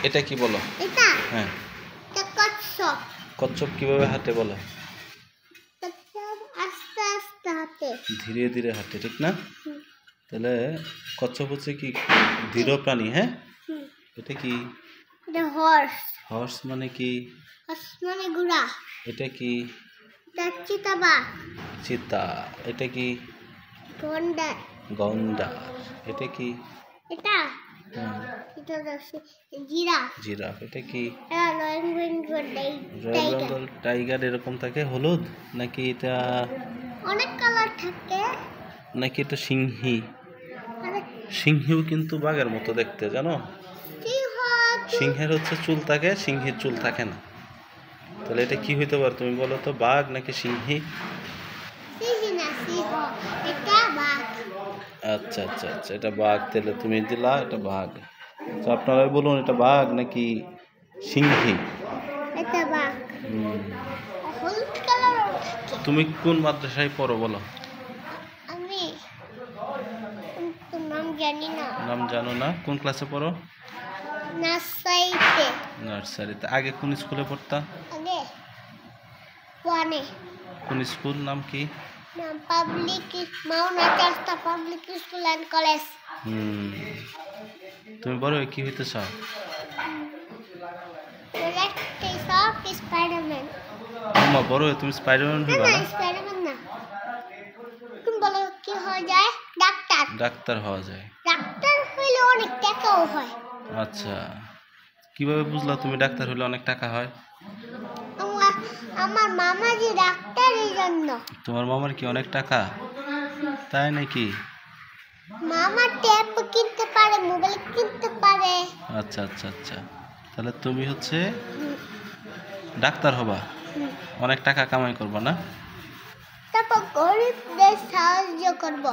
এটা কি বলো? এটা হ্যাঁ, এটা কচ্ছপ। কচ্ছপ কিভাবে হাঁটে বলো? কচ্ছপ আস্তে আস্তে হাঁটে। ধীরে ধীরে হাঁটে, ঠিক না? হুম, তাহলে কচ্ছপ হচ্ছে কি ধীর প্রাণী, হ্যাঁ? হুম। এটা কি? এটা হর্স। হর্স মানে কি? হর্স মানে ঘোড়া। এটা কি? এটা চিতাবাঘ। চিতা। এটা কি? গন্ডার। গন্ডার। এটা কি? এটা হুম, এটা হচ্ছে জিরাফ। জিরাফ। এটা কি? এটা royal Bengal royal tiger. Bengal tiger. এরকম থাকে হলুদ নাকি এটা? অনেক কালার থাকে। নাকি এটা সিংহী? অনেক সিংহীও কিন্তু বাঘের মতো দেখতে, জানো? সিংহ। সিংহের হচ্ছে চুল থাকে, সিংহীর চুল থাকে না। তাহলে এটা কি হইতে পারে তুমি বলো তো, বাঘ নাকি সিংহী? সিংহ না সিংহ। এটা বাঘ। আচ্ছা আচ্ছা আচ্ছা, এটা বাঘ। তাহলে তুমি দিলা এটা বাঘ। তো আপনারা বলুন, এটা বাঘ নাকি সিংহী? এটা বাঘ। হুম। হলুদ কালার থাকে। তুমি কোন মাদ্রাসায় পড়ো বলো? আমি কিন্তু নাম জানি না। নাম জানো না? কোন ক্লাসে পড়ো? নার্সারিতে। নার্সারিতে। আগে কোন স্কুলে পড়তা? আগে ওয়ানে। কোন স্কুল, নাম কি? নাম পাবলিক মাউনা চাস্তা পাবলিক স্কুল অ্যান্ড কলেজ। হুম। তুমি বড় হয়ে কি হইতে চাও? স্পাইডারম্যান। আম্মা, বড় হয়ে তুমি স্পাইডারম্যান না হইবা না না? স্পাইডারম্যান না। তুমি বলো কি হয়ে যায়? ডাক্তার। ডাক্তার হওয়া যায়। ডাক্তার হইলে অনেক টাকাও হয়। আচ্ছা, কিভাবে বুঝলা তুমি ডাক্তার হলে অনেক টাকা হয়? আমার মামা যে ডাক্তার, এই জন্য। তোমার মামার কি অনেক টাকা? তাই নাকি? মামা ট্যাব কিনতে পারে, মোবাইল কিনতে পারে। আচ্ছা আচ্ছা আচ্ছা, তাহলে তুমি হচ্ছে ডাক্তার হবা, অনেক টাকা কামাই করবা না? তারপর গরিবদের সাহায্য করব।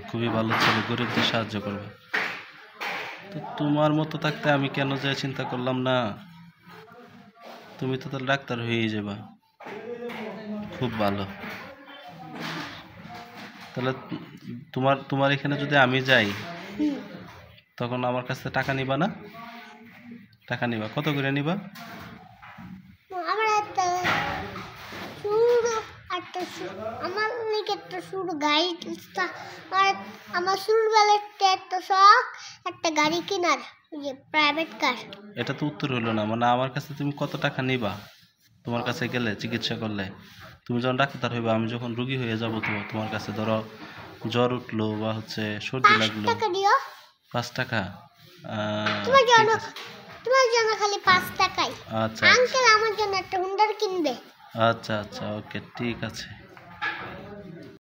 খুবই ভালো ছেলে, গরিবদের সাহায্য করবে। তো তোমার মতো থাকতে আমি কেন যে চিন্তা করলাম না? তুমি তো তাহলে ডাক্তার হয়েই যাবা, খুব ভালো। তাহলে তোমার তোমার এখানে যদি আমি যাই, তখন আমার কাছে টাকা নিবা না? টাকা নিবা, কত করে নিবা? আমার একটা শুরু আমার নাকি একটা শুরু গাড়ি আমার ছোটবেলাতে একটা শখ একটা গাড়ি কেনার, যে প্রাইভেট কার। এটা তো উত্তর হলো না। মানে আমার কাছে তুমি কত টাকা নিবা তোমার কাছে গেলে, চিকিৎসা করলে? তুমি যখন ডাক্তার হইবা, আমি যখন রুগী হয়ে যাব, তো তোমার কাছে ধরো জ্বর উঠলো বা হচ্ছে সর্দি 5 লাগলো। টাকা দিও। 5 টাকা? তোমার ঠিক জন্য আছে। তোমার জন্য খালি 5 টাকাই। আচ্ছা আঙ্কেল আমার জন্য একটা হুন্ডার কিনবে। আচ্ছা আচ্ছা, ওকে, ঠিক আছে।